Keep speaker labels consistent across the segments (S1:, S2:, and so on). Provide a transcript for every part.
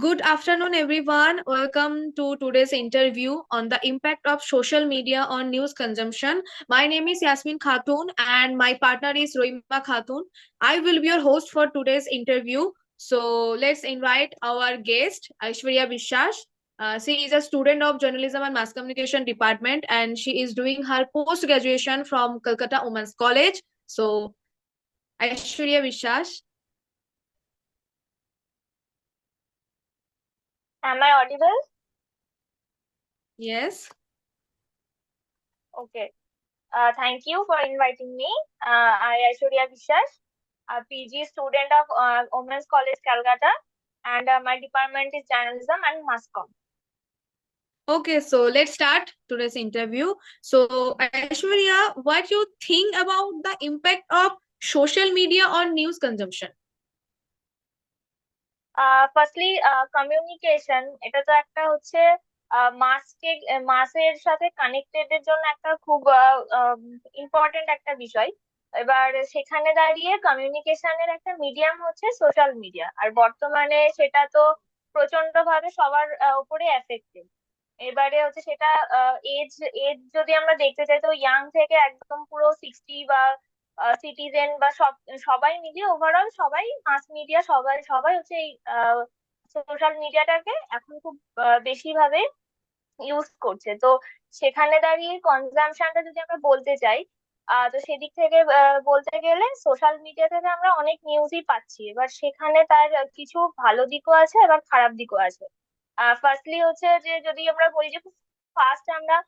S1: Good afternoon, everyone. Welcome to today's interview on the impact of social media on news consumption. My name is Yasmin Khatun, and my partner is Roima Khatun. I will be your host for today's interview. So let's invite our guest, Aishwarya Vishwas. She is a student of journalism and mass communication department, and she is doing her post graduation from Calcutta Women's College. So, Aishwarya Vishwas,
S2: Am I audible?
S1: yes.
S2: Okay. Thank you for inviting me. I Aishwarya Vishwas, a PG student of Women's College, Calcutta, and my department is journalism and mass comm.
S1: Okay, so let's start today's interview. So, Aishwarya, what you think about the impact of social media on news consumption?
S2: Firstly, communication এটা তো একটা হচ্ছে মাসের সাথে connected এর জন্য একটা খুব ইম্পর্টেন্ট একটা বিষয়। এবার সেখানে দাঁড়িয়ে কমিউনিকেশনের একটা মিডিয়াম হচ্ছে সোশ্যাল মিডিয়া, আর বর্তমানে সেটা তো প্রচন্ড ভাবে সবার উপরে এফেক্টেড। এবারে হচ্ছে সেটা এজ এজ যদি আমরা দেখতে চাই তো ইয়াং থেকে একদম পুরো 60 বা সিটিজেন বা সবাই মিলিয়ে ওভারঅল সবাই মাস মিডিয়া সবাই সবাই হচ্ছে এই সোশ্যাল মিডিয়াটাকে এখন খুব বেশি ভাবে ইউজ করছে। তো সেখানে দাঁড়িয়ে কনজাম্পশনটা যদি আমরা বলতে চাই, তো সেদিক থেকে বলতে গেলে সোশ্যাল মিডিয়া থেকে আমরা অনেক নিউজই পাচ্ছি। এবার সেখানে তার কিছু ভালো দিকও আছে, আবার খারাপ দিকও আছে। ফার্স্টলি হচ্ছে যে যদি আমরা বলি যে ফার্স্ট আমরা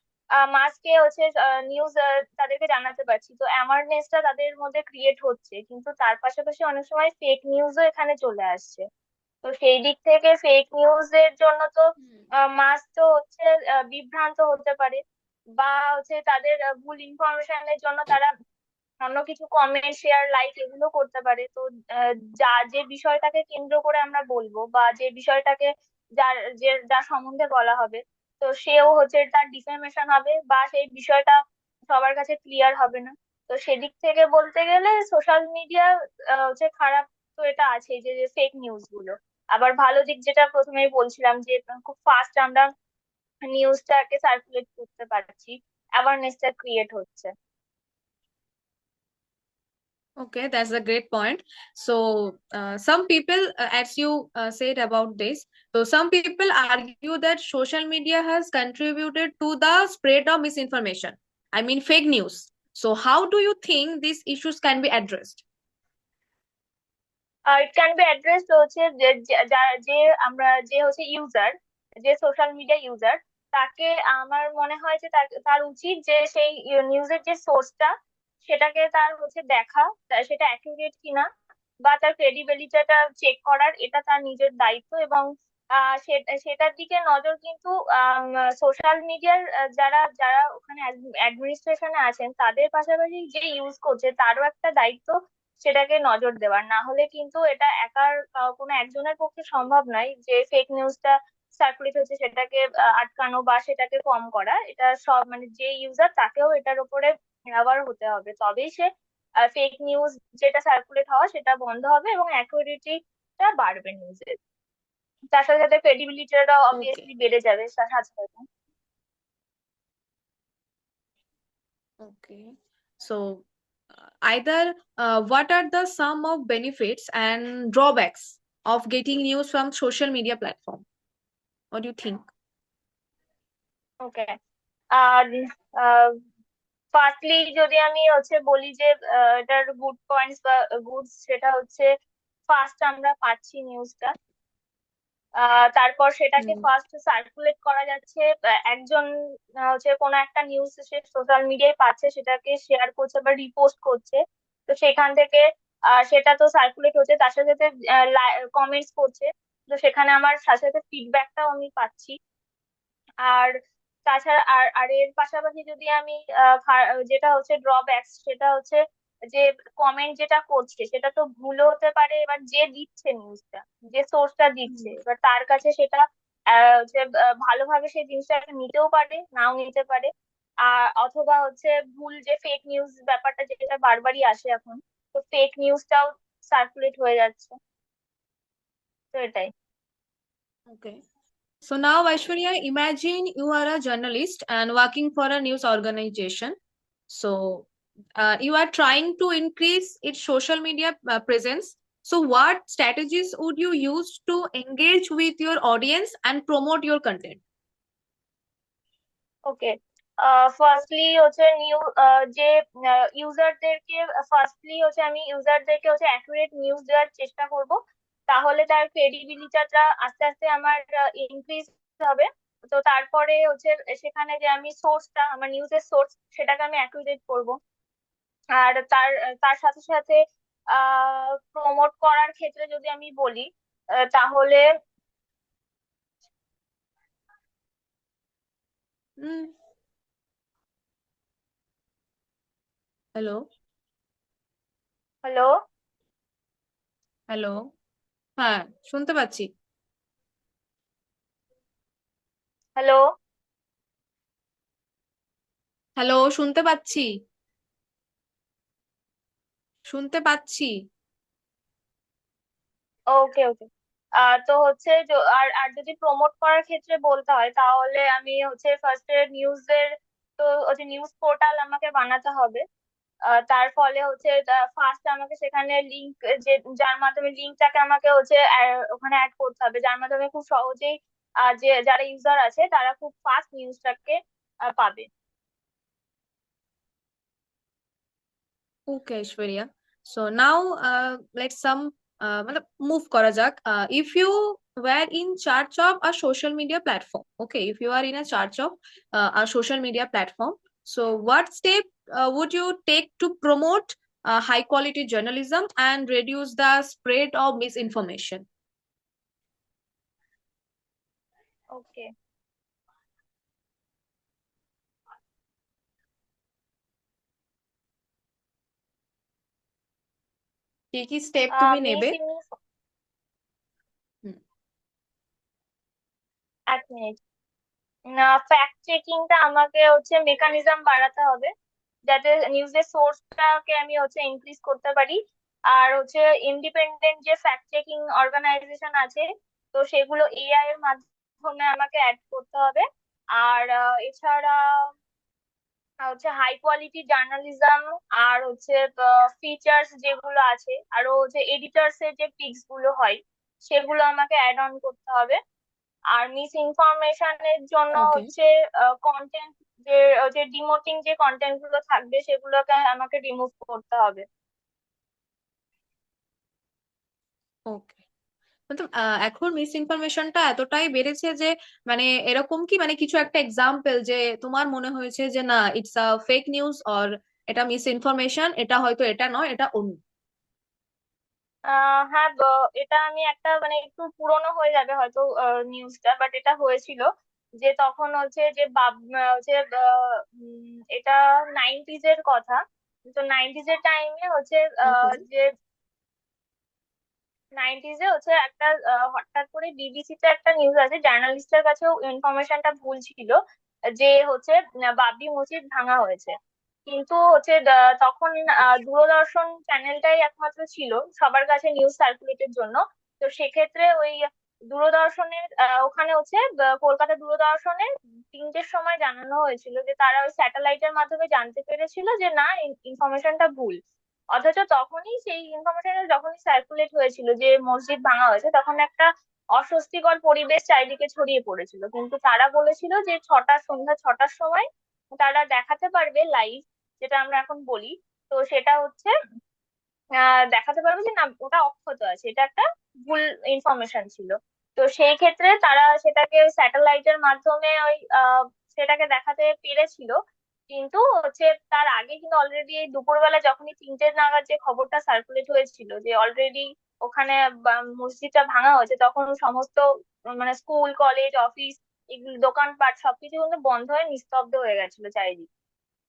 S2: মাসকে হচ্ছে নিউজ তাদেরকে জানাতে পারছি, তো অ্যাওয়ারনেসটা তাদের মধ্যে ক্রিয়েট হচ্ছে, কিন্তু তার পাশাপাশি অনেক সময় ফেক নিউজও এখানে চলে আসছে। তো সেই দিক থেকে ফেক নিউজ এর জন্য তো মাস তো হচ্ছে বিভ্রান্ত হতে পারে, বা হচ্ছে তাদের ভুল ইনফরমেশনের জন্য তারা অন্য কিছু কমেন্ট শেয়ার লাইক এগুলো করতে পারে। তো যে বিষয়টাকে কেন্দ্র করে আমরা বলবো, বা যে বিষয়টাকে যার সম্বন্ধে বলা হবে, তো সেও হচ্ছে তার ডিফেমেশন হবে, বা সেই বিষয়টা সবার কাছে ক্লিয়ার হবে না। তো সেদিক থেকে বলতে গেলে সোশ্যাল মিডিয়া হচ্ছে খারাপ তো এটা আছে, যে ফেক নিউজ গুলো। আবার ভালো দিক যেটা প্রথমেই বলছিলাম, যে খুব ফাস্ট আমরা নিউজটাকে সার্কুলেট করতে পারছি, অ্যাওয়ারনেসটা ক্রিয়েট হচ্ছে।
S1: Okay, that's a great point. So, some people, as you said about this, so some people argue that social media has contributed to the spread of misinformation. I mean, fake news. So, how do you think these issues can be addressed?
S2: It can be addressed হচ্ছে যে আমরা যে হচ্ছে user, যে social media user, তাকে আমার মনে হয় যে তার উচিত যে সেই নিউজের যে সোর্সটা সেটাকে তার হচ্ছে দেখা, সেটা অ্যাকুরেট কিনা বা তার ক্রেডিবিলিটিটা চেক করার, এটা তার নিজের দায়িত্ব। এবং সেটার দিকে নজর কিন্তু সোশ্যাল মিডিয়ার যারা যারা ওখানে অ্যাডমিনিস্ট্রেশনে আছেন তাদের পাশাপাশি যে ইউজ করছে তারও একটা দায়িত্ব সেটাকে নজর দেওয়ার। না হলে কিন্তু এটা একার কোনো একজনের পক্ষে সম্ভব নয় যে ফেক নিউজটা সার্কুলেট হচ্ছে সেটাকে আটকানো বা সেটাকে কম করা। এটা সব মানে যে ইউজার তাকেও এটার উপরে অ্যাওয়ার হতে হবে, তবেই সে ফেক নিউজ যেটা সার্কুলেট হওয়া সেটা বন্ধ হবে এবং অ্যাকুরেটিটা বাড়বে নিউজের। তার সাথে সাথে ক্রেডিবিলিটিটা
S1: Okay.
S2: অবভিয়াসলি বেড়ে যাবে তার সাথে সাথে।
S1: Okay. So, either what are the sum of benefits and drawbacks of getting news from social media platform? What do you think?
S2: Okay. আর ফার্স্টলি যদি আমি হচ্ছে বলি যে এটার গুড পয়েন্টস বা গুডস, সেটা হচ্ছে ফার্স্ট আমরা পাচ্ছি নিউজটা, তারপর সেটাকে
S1: Hmm.
S2: ফার্স্ট সার্কুলেট করা যাচ্ছে। একজন হচ্ছে কোনো একটা নিউজ সে সোশ্যাল মিডিয়ায় পাচ্ছে, সেটাকে শেয়ার করছে বা রিপোস্ট করছে, তো সেখান থেকে সেটা তো সার্কুলেট হচ্ছে, তার সাথে সাথে কমেন্টস করছে, তো সেখানে আমার সাথে সাথে ফিডব্যাকটাও আমি পাচ্ছি। আর তাছাড়া আর আর এর পাশাপাশি যদি আমি যেটা হচ্ছে ড্রব্যাকস, সেটা হচ্ছে যে কমেন্ট যেটা করছে সেটা তো ভুলও হতে পারে। এবার যে দিচ্ছে নিউজটা, যে সোর্সটা দিচ্ছে,
S1: Hmm.
S2: এবার তার কাছে সেটা যে ভালোভাবে সেই জিনিসটা নিতেও পারে, নাও নিতে পারে। অথবা হচ্ছে ভুল যে ফেক নিউজ ব্যাপারটা যেটা বারবারই আসে এখন, তো ফেক নিউজটাও সার্কুলেট হয়ে যাচ্ছে। তো এটাই।
S1: Okay. So now, Aishwarya, imagine you are a journalist and working for a news organization. So you are trying to increase its social media presence. So what strategies would you use to engage with your audience and promote your content?
S2: Okay, firstly হচ্ছে new যে ইউজারদেরকে, firstly হচ্ছে আমি ইউজারদেরকে হচ্ছে accurate news দেওয়ার চেষ্টা করব। তাহলে তার ক্রেডিবিলিটিটা আস্তে আস্তে আমার ইনক্রিজ হবে। তো তারপরে হচ্ছে সেখানে যে আমি সোর্সটা, আমার নিউজের সোর্স, সেটাকে আমি অ্যাকুরেট করব। আর তার তার সাথে সাথে প্রমোট করার ক্ষেত্রে যদি আমি বলি, তাহলে
S1: Hmm. Hello.
S2: Hello,
S1: hello. হ্যাঁ, শুনতে পাচ্ছি।
S2: হ্যালো।
S1: হ্যালো, শুনতে পাচ্ছি। শুনতে পাচ্ছি।
S2: ওকে, ওকে। তো হচ্ছে আর আর যদি প্রমোট করার ক্ষেত্রে বলতে হয়, তাহলে আমি হচ্ছে ফার্স্টে নিউজের, তো হচ্ছে নিউজ পোর্টাল আমাকে বানাতে হবে। তার ফলে হচ্ছে ফার্স্ট আমাকে সেখানে লিংক, যে যার মাধ্যমে লিংকটাকে আমাকে হচ্ছে ওখানে অ্যাড করতে হবে, যার মাধ্যমে খুব সহজেই যে যারা ইউজার আছে তারা খুব ফাস্ট নিউজটাকে পাবে।
S1: Okay Aishwarya, so now let's some मतलब মুভ করা যাক। If you were in charge of a social media platform, okay, if you are in a charge of a social media platform, so what step would you take to promote high quality journalism and reduce the spread of misinformation?
S2: ওকে।
S1: কি কি step তুমি
S2: miss
S1: নেবে?
S2: ইনফ
S1: হুম।
S2: এক minute. Fact চেকিংটা আমাকে হচ্ছে mechanism বাড়াতে হবে, যাতে নিউজের সোর্সটাকে আমি হচ্ছে ইনক্রিজ করতে পারি। আর হচ্ছে ইন্ডিপেন্ডেন্ট যে ফ্যাক্ট চেকিং অর্গানাইজেশন আছে, তো সেগুলো এআই এর মাধ্যমে আমাকে অ্যাড করতে হবে। আর এছাড়া হচ্ছে হাই কোয়ালিটি জার্নালিজম, আর হচ্ছে ফিচার্স যেগুলো আছে, আরো হচ্ছে এডিটরস এর যে পিক্স গুলো হয়, সেগুলো আমাকে অ্যাড অন করতে হবে। আর মিস ইনফরমেশনের জন্য
S1: ওকে।
S2: হচ্ছে কন্টেন্ট, যে যে ডিমোটিং যে কন্টেন্ট গুলো থাকবে সেগুলোকে আমাকে রিমুভ করতে হবে।
S1: ওকে, কিন্তু এখন মিস ইনফরমেশনটা এতটাই বেড়েছে যে মানে এরকম কি, মানে কিছু একটা এক্সাম্পল যে তোমার মনে হয়েছে যে না it's a fake news or এটা মিস ইনফরমেশন, এটা হয়তো এটা নয়, এটা অন্য?
S2: হ্যাঁ, এটা আমি একটা মানে একটু পুরনো হয়ে যাবে হয়তো নিউজটা, বাট এটা হয়েছিল যে তখন হচ্ছে যে হচ্ছে এটা নাইনটিজ এর কথা। তো নাইনটিজ এর টাইমে হচ্ছে
S1: ওকে।
S2: যে নাইনটিজে হচ্ছে একটা হঠাৎ করে বিবিসিতে একটা নিউজ আছে, জার্নালিস্টের কাছেও ইনফরমেশনটা ভুল ছিল, যে হচ্ছে বাবরি মসজিদ ভাঙা হয়েছে। কিন্তু হচ্ছে তখন দূরদর্শন চ্যানেলটাই একমাত্র ছিল সবার কাছে নিউজ সার্কুলেটের জন্য। তো সেক্ষেত্রে ওই দূরদর্শনের ওখানে হচ্ছে কলকাতা দূরদর্শনের 3টের সময় জানানো হয়েছিল যে তারা ওই স্যাটেলাইটের মাধ্যমে জানতে পেরেছিল যে না, ইনফরমেশনটা ভুল। অথচ তখনই সেই ইনফরমেশন যখনই সার্কুলেট হয়েছিল যে মসজিদ ভাঙা হয়েছে, তখন একটা অস্বস্তিকর পরিবেশ চারিদিকে ছড়িয়ে পড়েছিল। কিন্তু তারা বলেছিল যে সন্ধ্যা 6টার সময় তারা দেখাতে পারবে লাইভ, যেটা আমরা এখন বলি। তো সেটা হচ্ছে দেখাতে পারবে যে না, ওটা অক্ষত আছে, এটা একটা ভুল ইনফরমেশন ছিল। তো সেই ক্ষেত্রে তারা সেটাকে স্যাটেলাইটের মাধ্যমে ওই সেটাকে দেখাতে পেরেছিল। কিন্তু হচ্ছে তার আগে কিন্তু অলরেডি এই দুপুরবেলা যখনই 3টে নাগাদ যে খবরটা সার্কুলেট হয়েছিল যে অলরেডি ওখানে মসজিদটা ভাঙা হয়েছে, তখন সমস্ত মানে স্কুল কলেজ অফিস, এগুলো দোকানপাট সবকিছু কিন্তু বন্ধ হয়ে নিস্তব্ধ হয়ে গেছিল চারিদিকে।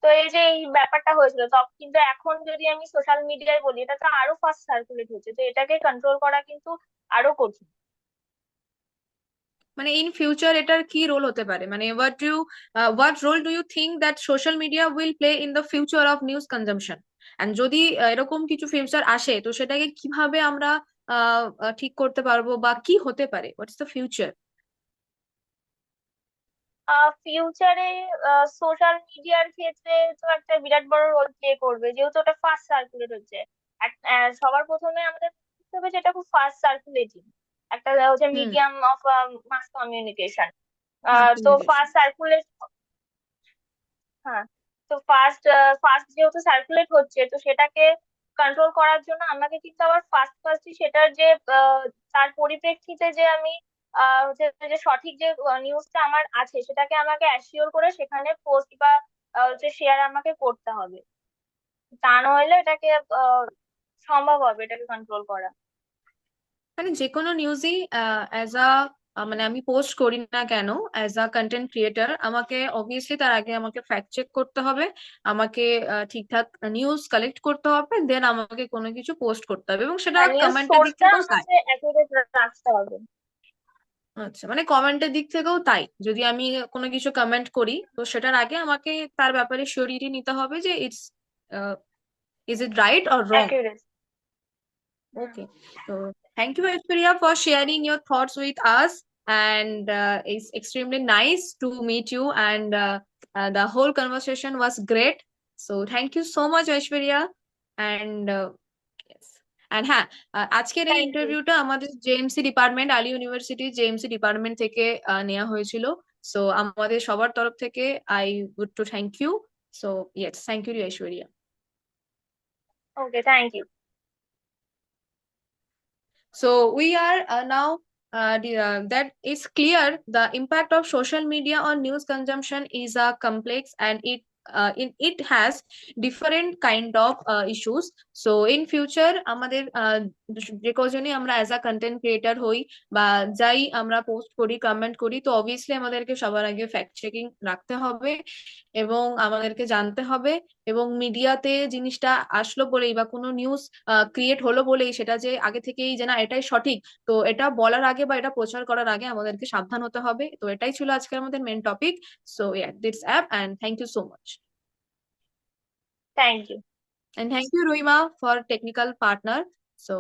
S2: তো এই যে এই ব্যাপারটা হয়েছিল তখন, কিন্তু এখন যদি আমি সোশ্যাল মিডিয়ায় বলি, এটা তো আরো ফাস্ট সার্কুলেট হচ্ছে, তো এটাকে কন্ট্রোল করা কিন্তু আরো কঠিন।
S1: মানে ইন ফিউচার এটার কি রোল হতে পারে, মানে what role do you think that social media will play in the future of news consumption? And যদি এরকম কিছু ফিউচার আসে তো সেটাকে কিভাবে আমরা ঠিক করতে পারবো বা কি হতে পারে, হোয়াটস দ্য ফিউচার?
S2: ফিউচারে সোশ্যাল মিডিয়ার ক্ষেত্রে তো একটা বিরাট বড় রোল প্লে করবে, যেহেতু ওটা ফাস্ট সার্কুলেট হচ্ছে। সবার প্রথমে আমাদের বুঝতে হবে যে এটা খুব ফাস্ট সার্কুলেটিং একটা হচ্ছে
S1: হুম।
S2: Medium of mass communication.
S1: Mass
S2: তো
S1: কমিউনিকেশন।
S2: ফাস্ট সার্কুলেট, হ্যাঁ, তো ফাস্ট ফাস্ট যেহেতু সার্কুলেট হচ্ছে, তো সেটাকে কন্ট্রোল করার জন্য আমাকে কিন্তু আবার ফার্স্ট ফার্স্টই সেটার যে তার পরিপ্রেক্ষিতে যে আমি হচ্ছে যে সঠিক যে নিউজটা আমার আছে সেটাকে আমাকে অ্যাসিওর করে সেখানে পোস্ট বা হচ্ছে শেয়ার আমাকে করতে হবে। তা নইলে এটাকে সম্ভব হবে এটাকে কন্ট্রোল করা।
S1: মানে যে কোনো নিউজই অ্যাজ আ মানে আমি পোস্ট করি না কেন, অ্যাজ আ কন্টেন্ট ক্রিয়েটার আমাকে অবভিয়াসলি তার আগে আমাকে ফ্যাক্ট চেক করতে হবে, আমাকে ঠিকঠাক নিউজ কালেক্ট করতে হবে, দেন আমাকে কোনো কিছু পোস্ট করতে হবে, এবং সেটা
S2: হ্যাঁ, নিউজ
S1: কমেন্টের দিক
S2: সোর্সটা
S1: থেকেও তাই।
S2: আমাকে অ্যাকুরেট রাখতে হবে।
S1: আচ্ছা, মানে কমেন্টের দিক থেকেও তাই, যদি আমি কোনো কিছু কমেন্ট করি তো সেটার আগে আমাকে তার ব্যাপারে শিওরিটি নিতে হবে যে it's is it right or wrong.
S2: Accurate.
S1: Okay, so thank you, Aishwarya, for sharing your thoughts with us. And it's extremely nice to meet you. And the whole conversation was great. So thank you so much, Aishwarya. And yes. And হ্যাঁ, আজকের এই
S2: thank you.
S1: ইন্টারভিউটা আমাদের JMC department, Ali university JMC department থেকে নেওয়া হয়েছিল। So আমাদের সবার তরফ থেকে I would to thank you. So yes, thank you, Aishwarya.
S2: Okay, thank you.
S1: So we are now that is clear. The impact of social media on news consumption is complex, and it has different kind of issues. So in future আমাদের যে কজনই আমরা as a content creator হই বা যাই আমরা post করি comment করি, তো অবভিয়াসলি আমাদেরকে সবার আগে ফ্যাক্ট চেকিং রাখতে হবে এবং আমাদেরকে জানতে হবে, এবং মিডিয়াতে জিনিসটা আসলো বলেই বা কোনো নিউজ ক্রিয়েট হলো বলেই সেটা যে আগে থেকেই যে না এটাই সঠিক, তো এটা বলার আগে বা এটা প্রচার করার আগে আমাদেরকে সাবধান হতে হবে। তো এটাই ছিল আজকের আমাদের main topic. So yeah, this app, and thank you so much.
S2: Thank you.
S1: And thank you, Ruima, for technical partner. So